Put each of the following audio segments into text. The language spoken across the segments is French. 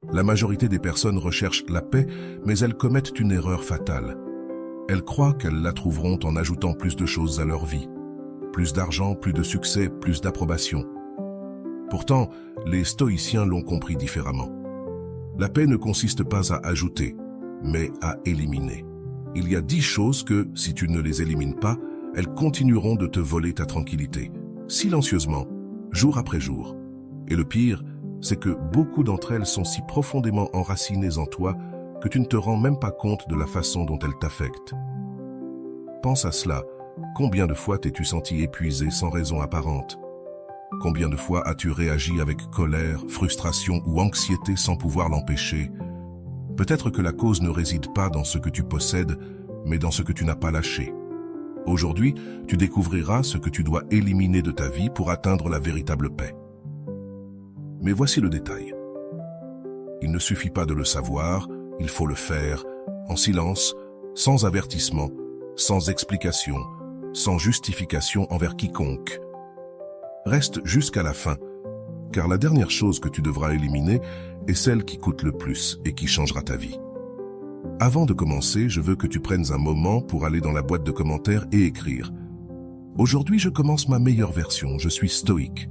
La majorité des personnes recherchent la paix, mais elles commettent une erreur fatale. Elles croient qu'elles la trouveront en ajoutant plus de choses à leur vie. Plus d'argent, plus de succès, plus d'approbation. Pourtant, les stoïciens l'ont compris différemment. La paix ne consiste pas à ajouter, mais à éliminer. Il y a 10 choses que, si tu ne les élimines pas, elles continueront de te voler ta tranquillité, silencieusement, jour après jour. Et le pire, c'est que beaucoup d'entre elles sont si profondément enracinées en toi que tu ne te rends même pas compte de la façon dont elles t'affectent. Pense à cela. Combien de fois t'es-tu senti épuisé sans raison apparente? Combien de fois as-tu réagi avec colère, frustration ou anxiété sans pouvoir l'empêcher? Peut-être que la cause ne réside pas dans ce que tu possèdes, mais dans ce que tu n'as pas lâché. Aujourd'hui, tu découvriras ce que tu dois éliminer de ta vie pour atteindre la véritable paix. Mais voici le détail. Il ne suffit pas de le savoir, il faut le faire, en silence, sans avertissement, sans explication, sans justification envers quiconque. Reste jusqu'à la fin, car la dernière chose que tu devras éliminer est celle qui coûte le plus et qui changera ta vie. Avant de commencer, je veux que tu prennes un moment pour aller dans la boîte de commentaires et écrire « Aujourd'hui, je commence ma meilleure version, je suis stoïque ».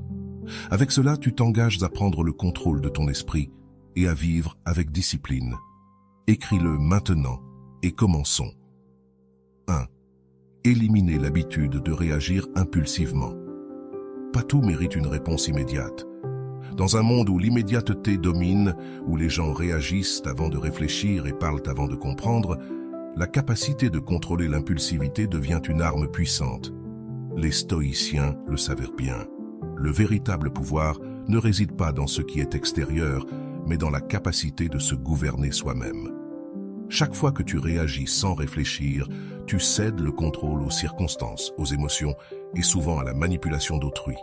Avec cela, tu t'engages à prendre le contrôle de ton esprit et à vivre avec discipline. Écris-le maintenant et commençons. 1. Éliminer l'habitude de réagir impulsivement. Pas tout mérite une réponse immédiate. Dans un monde où l'immédiateté domine, où les gens réagissent avant de réfléchir et parlent avant de comprendre, la capacité de contrôler l'impulsivité devient une arme puissante. Les stoïciens le savaient bien. Le véritable pouvoir ne réside pas dans ce qui est extérieur, mais dans la capacité de se gouverner soi-même. Chaque fois que tu réagis sans réfléchir, tu cèdes le contrôle aux circonstances, aux émotions et souvent à la manipulation d'autrui.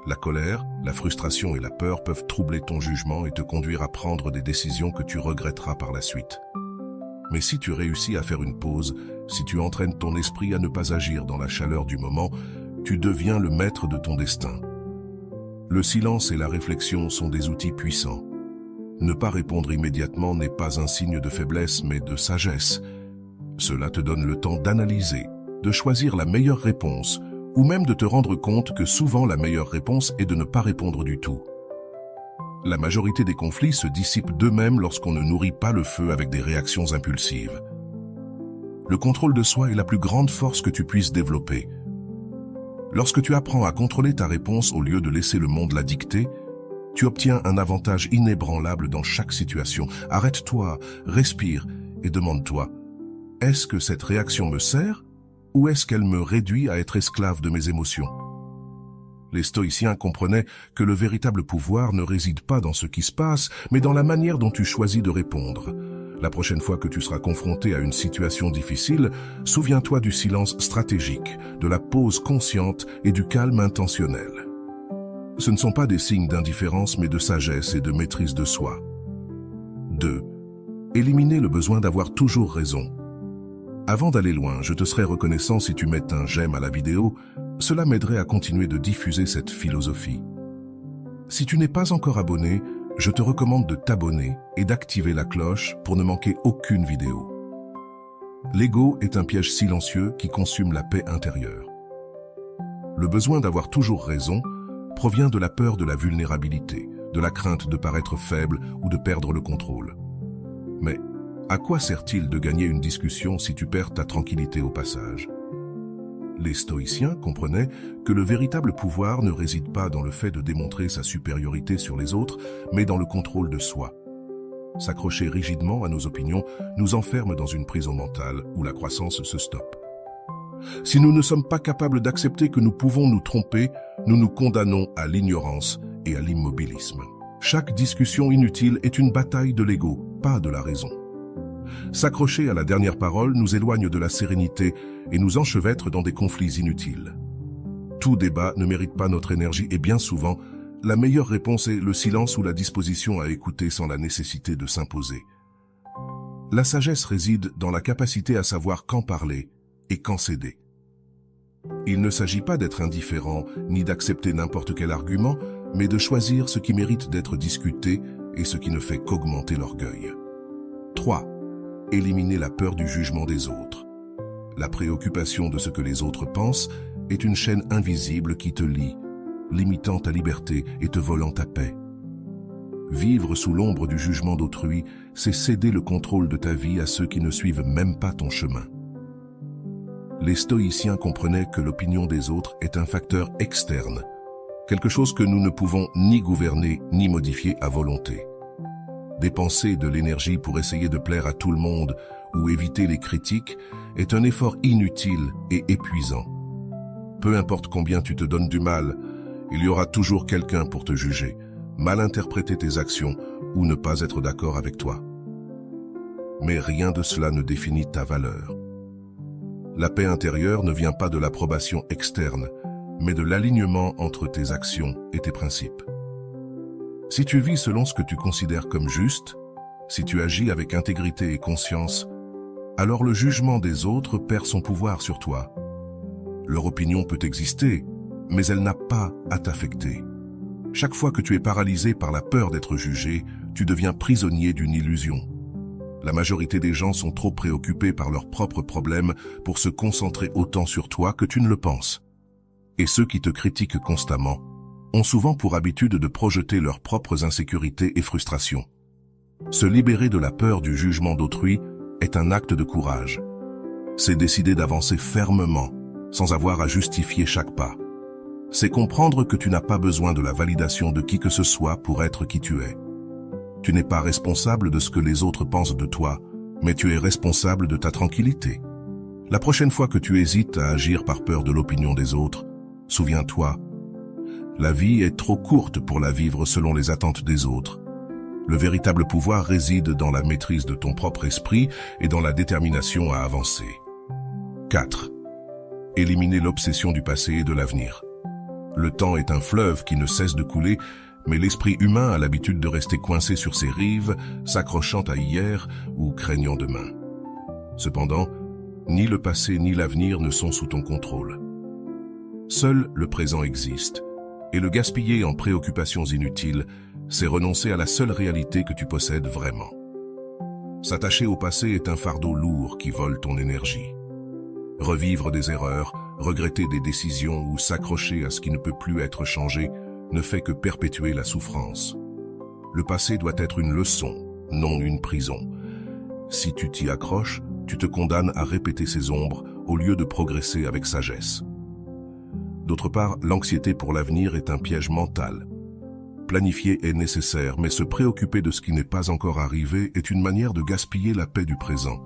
La colère, la frustration et la peur peuvent troubler ton jugement et te conduire à prendre des décisions que tu regretteras par la suite. Mais si tu réussis à faire une pause, si tu entraînes ton esprit à ne pas agir dans la chaleur du moment, tu deviens le maître de ton destin. Le silence et la réflexion sont des outils puissants. Ne pas répondre immédiatement n'est pas un signe de faiblesse, mais de sagesse. Cela te donne le temps d'analyser, de choisir la meilleure réponse, ou même de te rendre compte que souvent la meilleure réponse est de ne pas répondre du tout. La majorité des conflits se dissipent d'eux-mêmes lorsqu'on ne nourrit pas le feu avec des réactions impulsives. Le contrôle de soi est la plus grande force que tu puisses développer. Lorsque tu apprends à contrôler ta réponse au lieu de laisser le monde la dicter, tu obtiens un avantage inébranlable dans chaque situation. Arrête-toi, respire et demande-toi, est-ce que cette réaction me sert ou est-ce qu'elle me réduit à être esclave de mes émotions? Les stoïciens comprenaient que le véritable pouvoir ne réside pas dans ce qui se passe, mais dans la manière dont tu choisis de répondre. La prochaine fois que tu seras confronté à une situation difficile, souviens-toi du silence stratégique, de la pause consciente et du calme intentionnel. Ce ne sont pas des signes d'indifférence, mais de sagesse et de maîtrise de soi. 2. Éliminer le besoin d'avoir toujours raison. Avant d'aller loin, je te serais reconnaissant si tu mets un j'aime à la vidéo, cela m'aiderait à continuer de diffuser cette philosophie. Si tu n'es pas encore abonné, je te recommande de t'abonner et d'activer la cloche pour ne manquer aucune vidéo. L'ego est un piège silencieux qui consume la paix intérieure. Le besoin d'avoir toujours raison provient de la peur de la vulnérabilité, de la crainte de paraître faible ou de perdre le contrôle. Mais à quoi sert-il de gagner une discussion si tu perds ta tranquillité au passage? Les stoïciens comprenaient que le véritable pouvoir ne réside pas dans le fait de démontrer sa supériorité sur les autres, mais dans le contrôle de soi. S'accrocher rigidement à nos opinions nous enferme dans une prison mentale où la croissance se stoppe. Si nous ne sommes pas capables d'accepter que nous pouvons nous tromper, nous nous condamnons à l'ignorance et à l'immobilisme. Chaque discussion inutile est une bataille de l'ego, pas de la raison. S'accrocher à la dernière parole nous éloigne de la sérénité et nous enchevêtre dans des conflits inutiles. Tout débat ne mérite pas notre énergie et bien souvent, la meilleure réponse est le silence ou la disposition à écouter sans la nécessité de s'imposer. La sagesse réside dans la capacité à savoir quand parler et quand céder. Il ne s'agit pas d'être indifférent ni d'accepter n'importe quel argument, mais de choisir ce qui mérite d'être discuté et ce qui ne fait qu'augmenter l'orgueil. 3. Éliminer la peur du jugement des autres. La préoccupation de ce que les autres pensent est une chaîne invisible qui te lie, limitant ta liberté et te volant ta paix. Vivre sous l'ombre du jugement d'autrui, c'est céder le contrôle de ta vie à ceux qui ne suivent même pas ton chemin. Les stoïciens comprenaient que l'opinion des autres est un facteur externe, quelque chose que nous ne pouvons ni gouverner ni modifier à volonté. Dépenser de l'énergie pour essayer de plaire à tout le monde ou éviter les critiques est un effort inutile et épuisant. Peu importe combien tu te donnes du mal, il y aura toujours quelqu'un pour te juger, mal interpréter tes actions ou ne pas être d'accord avec toi. Mais rien de cela ne définit ta valeur. La paix intérieure ne vient pas de l'approbation externe, mais de l'alignement entre tes actions et tes principes. Si tu vis selon ce que tu considères comme juste, si tu agis avec intégrité et conscience, alors le jugement des autres perd son pouvoir sur toi. Leur opinion peut exister, mais elle n'a pas à t'affecter. Chaque fois que tu es paralysé par la peur d'être jugé, tu deviens prisonnier d'une illusion. La majorité des gens sont trop préoccupés par leurs propres problèmes pour se concentrer autant sur toi que tu ne le penses. Et ceux qui te critiquent constamment ont souvent pour habitude de projeter leurs propres insécurités et frustrations. Se libérer de la peur du jugement d'autrui est un acte de courage. C'est décider d'avancer fermement, sans avoir à justifier chaque pas. C'est comprendre que tu n'as pas besoin de la validation de qui que ce soit pour être qui tu es. Tu n'es pas responsable de ce que les autres pensent de toi, mais tu es responsable de ta tranquillité. La prochaine fois que tu hésites à agir par peur de l'opinion des autres, souviens-toi, la vie est trop courte pour la vivre selon les attentes des autres. Le véritable pouvoir réside dans la maîtrise de ton propre esprit et dans la détermination à avancer. 4. Éliminer l'obsession du passé et de l'avenir. Le temps est un fleuve qui ne cesse de couler, mais l'esprit humain a l'habitude de rester coincé sur ses rives, s'accrochant à hier ou craignant demain. Cependant, ni le passé ni l'avenir ne sont sous ton contrôle. Seul le présent existe, et le gaspiller en préoccupations inutiles, c'est renoncer à la seule réalité que tu possèdes vraiment. S'attacher au passé est un fardeau lourd qui vole ton énergie. Revivre des erreurs, regretter des décisions ou s'accrocher à ce qui ne peut plus être changé ne fait que perpétuer la souffrance. Le passé doit être une leçon, non une prison. Si tu t'y accroches, tu te condamnes à répéter ces ombres au lieu de progresser avec sagesse. D'autre part, l'anxiété pour l'avenir est un piège mental. Planifier est nécessaire, mais se préoccuper de ce qui n'est pas encore arrivé est une manière de gaspiller la paix du présent.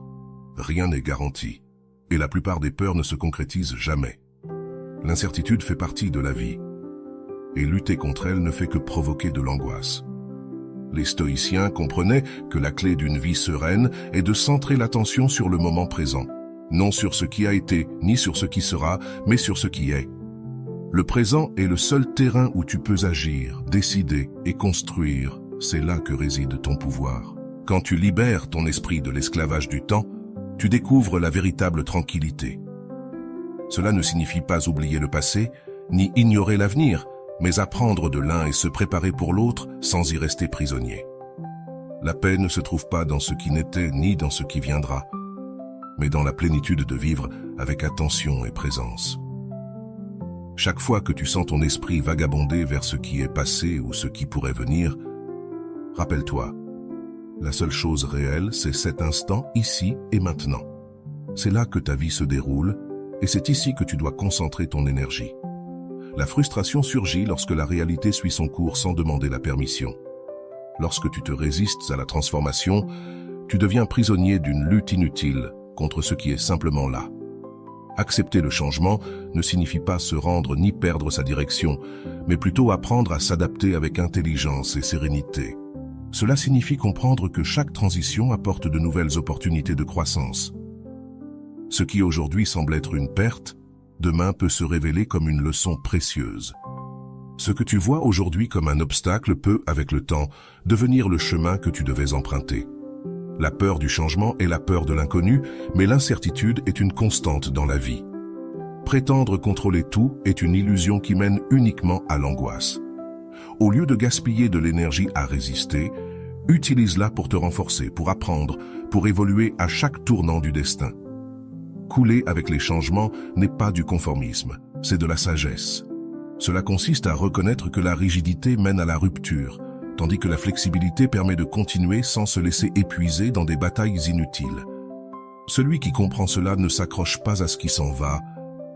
Rien n'est garanti, et la plupart des peurs ne se concrétisent jamais. L'incertitude fait partie de la vie, et lutter contre elle ne fait que provoquer de l'angoisse. Les stoïciens comprenaient que la clé d'une vie sereine est de centrer l'attention sur le moment présent, non sur ce qui a été, ni sur ce qui sera, mais sur ce qui est. Le présent est le seul terrain où tu peux agir, décider et construire. C'est là que réside ton pouvoir. Quand tu libères ton esprit de l'esclavage du temps, tu découvres la véritable tranquillité. Cela ne signifie pas oublier le passé, ni ignorer l'avenir, mais apprendre de l'un et se préparer pour l'autre sans y rester prisonnier. La paix ne se trouve pas dans ce qui n'était ni dans ce qui viendra, mais dans la plénitude de vivre avec attention et présence. Chaque fois que tu sens ton esprit vagabonder vers ce qui est passé ou ce qui pourrait venir, rappelle-toi, la seule chose réelle, c'est cet instant, ici et maintenant. C'est là que ta vie se déroule, et c'est ici que tu dois concentrer ton énergie. La frustration surgit lorsque la réalité suit son cours sans demander la permission. Lorsque tu te résistes à la transformation, tu deviens prisonnier d'une lutte inutile contre ce qui est simplement là. Accepter le changement ne signifie pas se rendre ni perdre sa direction, mais plutôt apprendre à s'adapter avec intelligence et sérénité. Cela signifie comprendre que chaque transition apporte de nouvelles opportunités de croissance. Ce qui aujourd'hui semble être une perte, demain peut se révéler comme une leçon précieuse. Ce que tu vois aujourd'hui comme un obstacle peut, avec le temps, devenir le chemin que tu devais emprunter. La peur du changement est la peur de l'inconnu, mais l'incertitude est une constante dans la vie. Prétendre contrôler tout est une illusion qui mène uniquement à l'angoisse. Au lieu de gaspiller de l'énergie à résister, Utilise-la pour te renforcer, pour apprendre, pour évoluer à chaque tournant du destin. Couler avec les changements n'est pas du conformisme, c'est de la sagesse. Cela consiste à reconnaître que la rigidité mène à la rupture, tandis que la flexibilité permet de continuer sans se laisser épuiser dans des batailles inutiles. Celui qui comprend cela ne s'accroche pas à ce qui s'en va,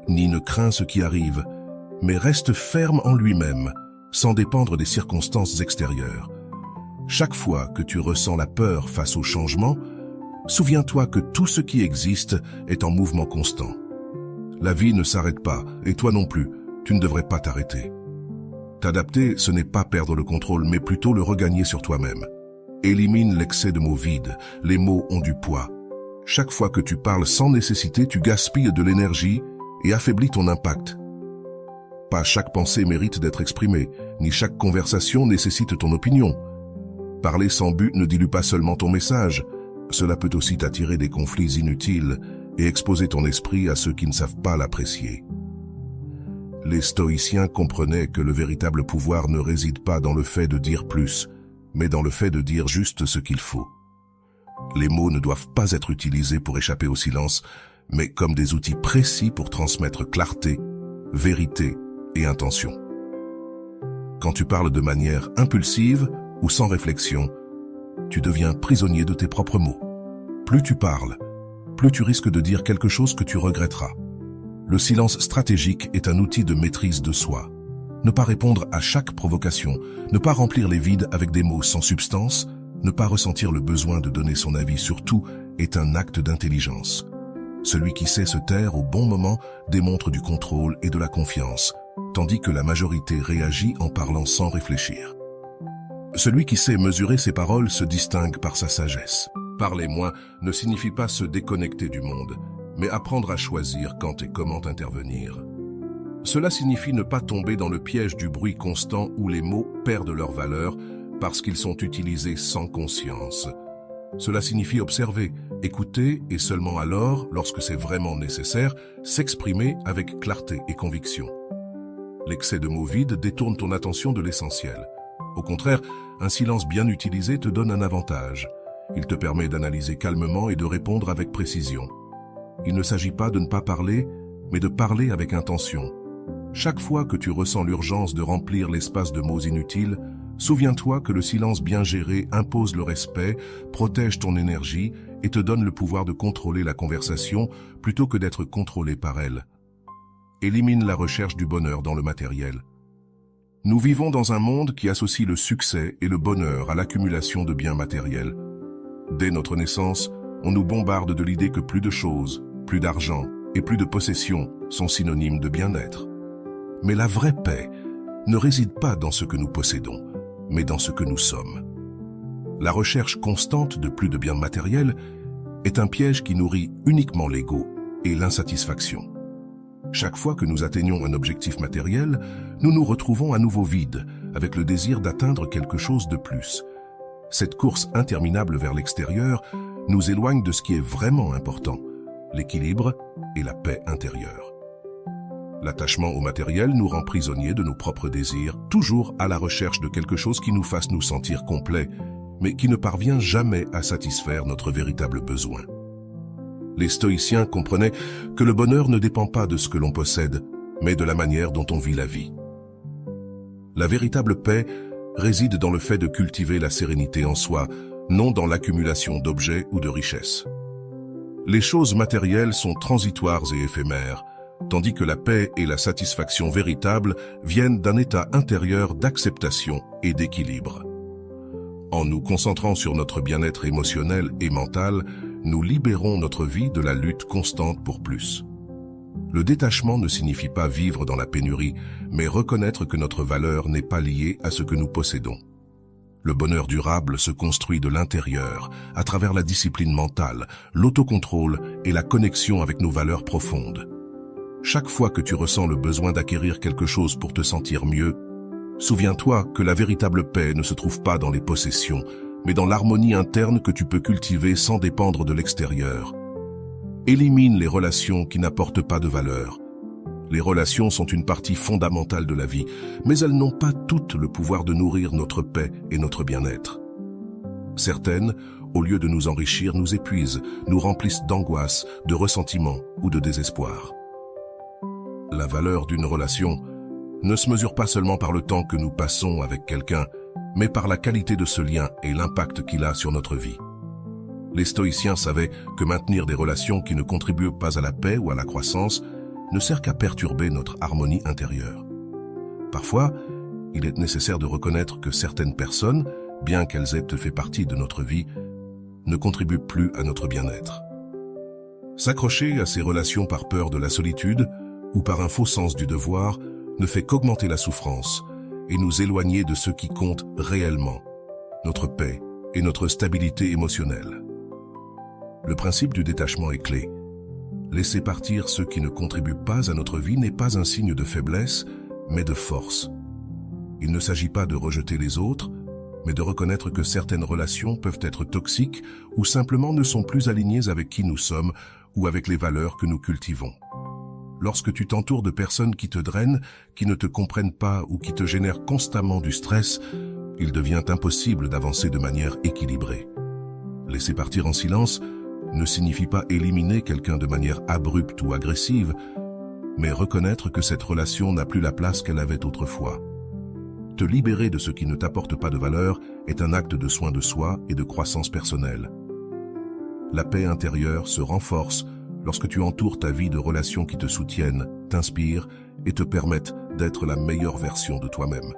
ni ne craint ce qui arrive, mais reste ferme en lui-même, sans dépendre des circonstances extérieures. Chaque fois que tu ressens la peur face au changement, souviens-toi que tout ce qui existe est en mouvement constant. La vie ne s'arrête pas, et toi non plus, tu ne devrais pas t'arrêter. T'adapter, ce n'est pas perdre le contrôle, mais plutôt le regagner sur toi-même. Élimine l'excès de mots vides, les mots ont du poids. Chaque fois que tu parles sans nécessité, tu gaspilles de l'énergie et affaiblis ton impact. Pas chaque pensée mérite d'être exprimée, ni chaque conversation nécessite ton opinion. Parler sans but ne dilue pas seulement ton message, cela peut aussi t'attirer des conflits inutiles et exposer ton esprit à ceux qui ne savent pas l'apprécier. Les stoïciens comprenaient que le véritable pouvoir ne réside pas dans le fait de dire plus, mais dans le fait de dire juste ce qu'il faut. Les mots ne doivent pas être utilisés pour échapper au silence, mais comme des outils précis pour transmettre clarté, vérité et intention. Quand tu parles de manière impulsive ou sans réflexion, tu deviens prisonnier de tes propres mots. Plus tu parles, plus tu risques de dire quelque chose que tu regretteras. Le silence stratégique est un outil de maîtrise de soi. Ne pas répondre à chaque provocation, ne pas remplir les vides avec des mots sans substance, ne pas ressentir le besoin de donner son avis sur tout est un acte d'intelligence. Celui qui sait se taire au bon moment démontre du contrôle et de la confiance, tandis que la majorité réagit en parlant sans réfléchir. Celui qui sait mesurer ses paroles se distingue par sa sagesse. Parler moins ne signifie pas se déconnecter du monde, mais apprendre à choisir quand et comment intervenir. Cela signifie ne pas tomber dans le piège du bruit constant où les mots perdent leur valeur parce qu'ils sont utilisés sans conscience. Cela signifie observer, écouter et seulement alors, lorsque c'est vraiment nécessaire, s'exprimer avec clarté et conviction. L'excès de mots vides détourne ton attention de l'essentiel. Au contraire, un silence bien utilisé te donne un avantage. Il te permet d'analyser calmement et de répondre avec précision. Il ne s'agit pas de ne pas parler, mais de parler avec intention. Chaque fois que tu ressens l'urgence de remplir l'espace de mots inutiles, souviens-toi que le silence bien géré impose le respect, protège ton énergie et te donne le pouvoir de contrôler la conversation plutôt que d'être contrôlé par elle. Élimine la recherche du bonheur dans le matériel. Nous vivons dans un monde qui associe le succès et le bonheur à l'accumulation de biens matériels. Dès notre naissance, on nous bombarde de l'idée que plus de choses, plus d'argent et plus de possessions sont synonymes de bien-être. Mais la vraie paix ne réside pas dans ce que nous possédons, mais dans ce que nous sommes. La recherche constante de plus de biens matériels est un piège qui nourrit uniquement l'ego et l'insatisfaction. Chaque fois que nous atteignons un objectif matériel, nous nous retrouvons à nouveau vides, avec le désir d'atteindre quelque chose de plus. Cette course interminable vers l'extérieur nous éloigne de ce qui est vraiment important, l'équilibre et la paix intérieure. L'attachement au matériel nous rend prisonniers de nos propres désirs, toujours à la recherche de quelque chose qui nous fasse nous sentir complets, mais qui ne parvient jamais à satisfaire notre véritable besoin. Les stoïciens comprenaient que le bonheur ne dépend pas de ce que l'on possède, mais de la manière dont on vit la vie. La véritable paix réside dans le fait de cultiver la sérénité en soi, non dans l'accumulation d'objets ou de richesses. Les choses matérielles sont transitoires et éphémères, tandis que la paix et la satisfaction véritable viennent d'un état intérieur d'acceptation et d'équilibre. En nous concentrant sur notre bien-être émotionnel et mental, nous libérons notre vie de la lutte constante pour plus. Le détachement ne signifie pas vivre dans la pénurie, mais reconnaître que notre valeur n'est pas liée à ce que nous possédons. Le bonheur durable se construit de l'intérieur, à travers la discipline mentale, l'autocontrôle et la connexion avec nos valeurs profondes. Chaque fois que tu ressens le besoin d'acquérir quelque chose pour te sentir mieux, souviens-toi que la véritable paix ne se trouve pas dans les possessions, mais dans l'harmonie interne que tu peux cultiver sans dépendre de l'extérieur. Élimine les relations qui n'apportent pas de valeur. Les relations sont une partie fondamentale de la vie, mais elles n'ont pas toutes le pouvoir de nourrir notre paix et notre bien-être. Certaines, au lieu de nous enrichir, nous épuisent, nous remplissent d'angoisse, de ressentiment ou de désespoir. La valeur d'une relation ne se mesure pas seulement par le temps que nous passons avec quelqu'un, mais par la qualité de ce lien et l'impact qu'il a sur notre vie. Les stoïciens savaient que maintenir des relations qui ne contribuent pas à la paix ou à la croissance ne sert qu'à perturber notre harmonie intérieure. Parfois, il est nécessaire de reconnaître que certaines personnes, bien qu'elles aient fait partie de notre vie, ne contribuent plus à notre bien-être. S'accrocher à ces relations par peur de la solitude ou par un faux sens du devoir ne fait qu'augmenter la souffrance et nous éloigner de ce qui compte réellement, notre paix et notre stabilité émotionnelle. Le principe du détachement est clé. Laisser partir ceux qui ne contribuent pas à notre vie n'est pas un signe de faiblesse, mais de force. Il ne s'agit pas de rejeter les autres, mais de reconnaître que certaines relations peuvent être toxiques ou simplement ne sont plus alignées avec qui nous sommes ou avec les valeurs que nous cultivons. Lorsque tu t'entoures de personnes qui te drainent, qui ne te comprennent pas ou qui te génèrent constamment du stress, il devient impossible d'avancer de manière équilibrée. Laisser partir en silence ne signifie pas éliminer quelqu'un de manière abrupte ou agressive, mais reconnaître que cette relation n'a plus la place qu'elle avait autrefois. Te libérer de ce qui ne t'apporte pas de valeur est un acte de soin de soi et de croissance personnelle. La paix intérieure se renforce lorsque tu entoures ta vie de relations qui te soutiennent, t'inspirent et te permettent d'être la meilleure version de toi-même.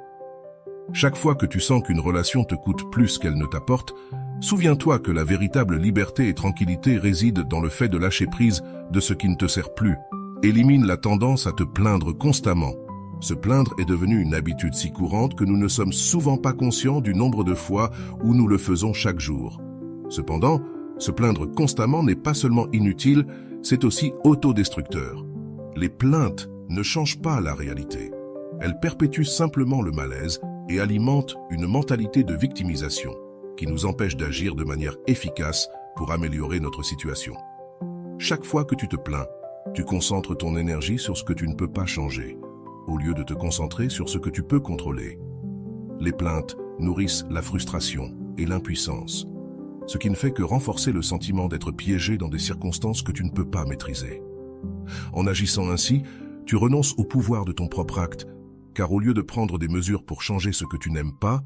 Chaque fois que tu sens qu'une relation te coûte plus qu'elle ne t'apporte, souviens-toi que la véritable liberté et tranquillité résident dans le fait de lâcher prise de ce qui ne te sert plus. Élimine la tendance à te plaindre constamment. Se plaindre est devenu une habitude si courante que nous ne sommes souvent pas conscients du nombre de fois où nous le faisons chaque jour. Cependant, se plaindre constamment n'est pas seulement inutile, c'est aussi autodestructeur. Les plaintes ne changent pas la réalité. Elles perpétuent simplement le malaise et alimentent une mentalité de victimisation qui nous empêche d'agir de manière efficace pour améliorer notre situation. Chaque fois que tu te plains, tu concentres ton énergie sur ce que tu ne peux pas changer, au lieu de te concentrer sur ce que tu peux contrôler. Les plaintes nourrissent la frustration et l'impuissance, ce qui ne fait que renforcer le sentiment d'être piégé dans des circonstances que tu ne peux pas maîtriser. En agissant ainsi, tu renonces au pouvoir de ton propre acte, car au lieu de prendre des mesures pour changer ce que tu n'aimes pas,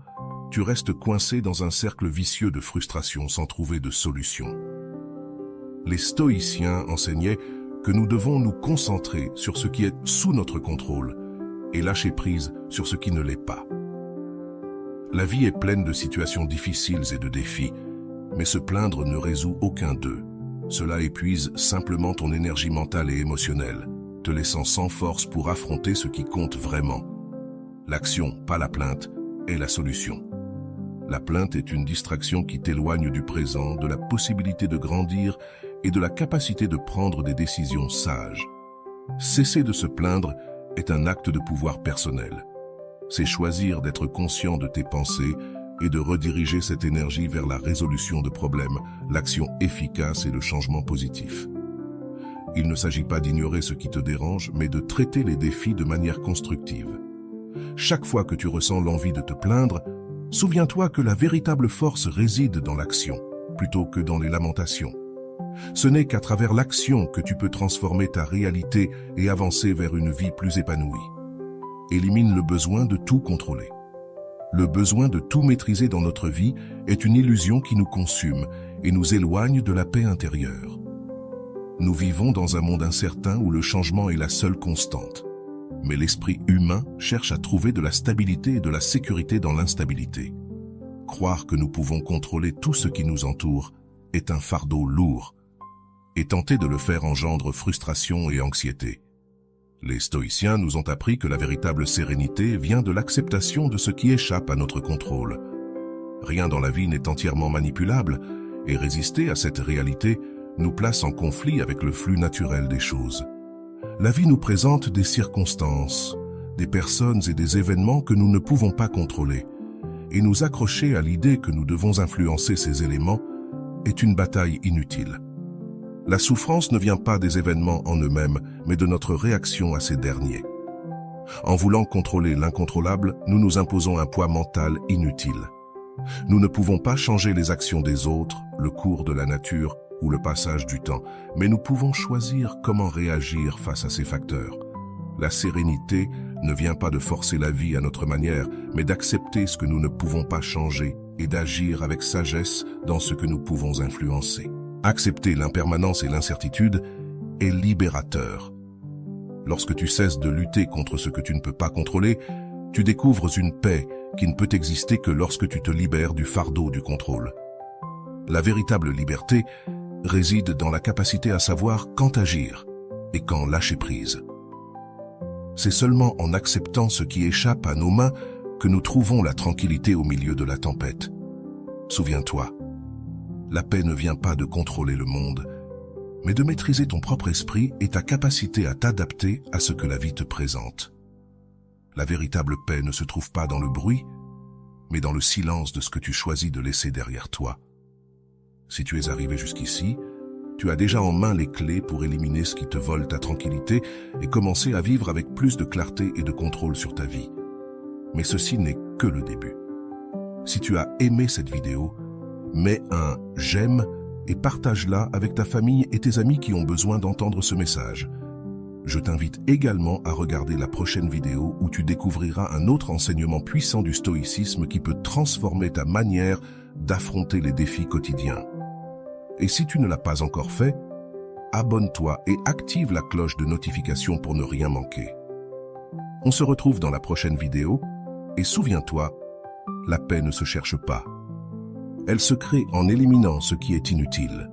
tu restes coincé dans un cercle vicieux de frustration sans trouver de solution. Les stoïciens enseignaient que nous devons nous concentrer sur ce qui est sous notre contrôle et lâcher prise sur ce qui ne l'est pas. La vie est pleine de situations difficiles et de défis, mais se plaindre ne résout aucun d'eux. Cela épuise simplement ton énergie mentale et émotionnelle, te laissant sans force pour affronter ce qui compte vraiment. L'action, pas la plainte, est la solution. La plainte est une distraction qui t'éloigne du présent, de la possibilité de grandir et de la capacité de prendre des décisions sages. Cesser de se plaindre est un acte de pouvoir personnel. C'est choisir d'être conscient de tes pensées et de rediriger cette énergie vers la résolution de problèmes, l'action efficace et le changement positif. Il ne s'agit pas d'ignorer ce qui te dérange, mais de traiter les défis de manière constructive. Chaque fois que tu ressens l'envie de te plaindre, souviens-toi que la véritable force réside dans l'action, plutôt que dans les lamentations. Ce n'est qu'à travers l'action que tu peux transformer ta réalité et avancer vers une vie plus épanouie. Élimine le besoin de tout contrôler. Le besoin de tout maîtriser dans notre vie est une illusion qui nous consume et nous éloigne de la paix intérieure. Nous vivons dans un monde incertain où le changement est la seule constante. Mais l'esprit humain cherche à trouver de la stabilité et de la sécurité dans l'instabilité. Croire que nous pouvons contrôler tout ce qui nous entoure est un fardeau lourd, et tenter de le faire engendre frustration et anxiété. Les stoïciens nous ont appris que la véritable sérénité vient de l'acceptation de ce qui échappe à notre contrôle. Rien dans la vie n'est entièrement manipulable, et résister à cette réalité nous place en conflit avec le flux naturel des choses. La vie nous présente des circonstances, des personnes et des événements que nous ne pouvons pas contrôler, et nous accrocher à l'idée que nous devons influencer ces éléments est une bataille inutile. La souffrance ne vient pas des événements en eux-mêmes, mais de notre réaction à ces derniers. En voulant contrôler l'incontrôlable, nous nous imposons un poids mental inutile. Nous ne pouvons pas changer les actions des autres, le cours de la nature ou le passage du temps, mais nous pouvons choisir comment réagir face à ces facteurs. La sérénité ne vient pas de forcer la vie à notre manière, mais d'accepter ce que nous ne pouvons pas changer et d'agir avec sagesse dans ce que nous pouvons influencer. Accepter l'impermanence et l'incertitude est libérateur. Lorsque tu cesses de lutter contre ce que tu ne peux pas contrôler, tu découvres une paix qui ne peut exister que lorsque tu te libères du fardeau du contrôle. La véritable liberté réside dans la capacité à savoir quand agir et quand lâcher prise. C'est seulement en acceptant ce qui échappe à nos mains que nous trouvons la tranquillité au milieu de la tempête. Souviens-toi, la paix ne vient pas de contrôler le monde, mais de maîtriser ton propre esprit et ta capacité à t'adapter à ce que la vie te présente. La véritable paix ne se trouve pas dans le bruit, mais dans le silence de ce que tu choisis de laisser derrière toi. Si tu es arrivé jusqu'ici, tu as déjà en main les clés pour éliminer ce qui te vole ta tranquillité et commencer à vivre avec plus de clarté et de contrôle sur ta vie. Mais ceci n'est que le début. Si tu as aimé cette vidéo, mets un « j'aime » et partage-la avec ta famille et tes amis qui ont besoin d'entendre ce message. Je t'invite également à regarder la prochaine vidéo où tu découvriras un autre enseignement puissant du stoïcisme qui peut transformer ta manière d'affronter les défis quotidiens. Et si tu ne l'as pas encore fait, abonne-toi et active la cloche de notification pour ne rien manquer. On se retrouve dans la prochaine vidéo et souviens-toi, la paix ne se cherche pas. Elle se crée en éliminant ce qui est inutile.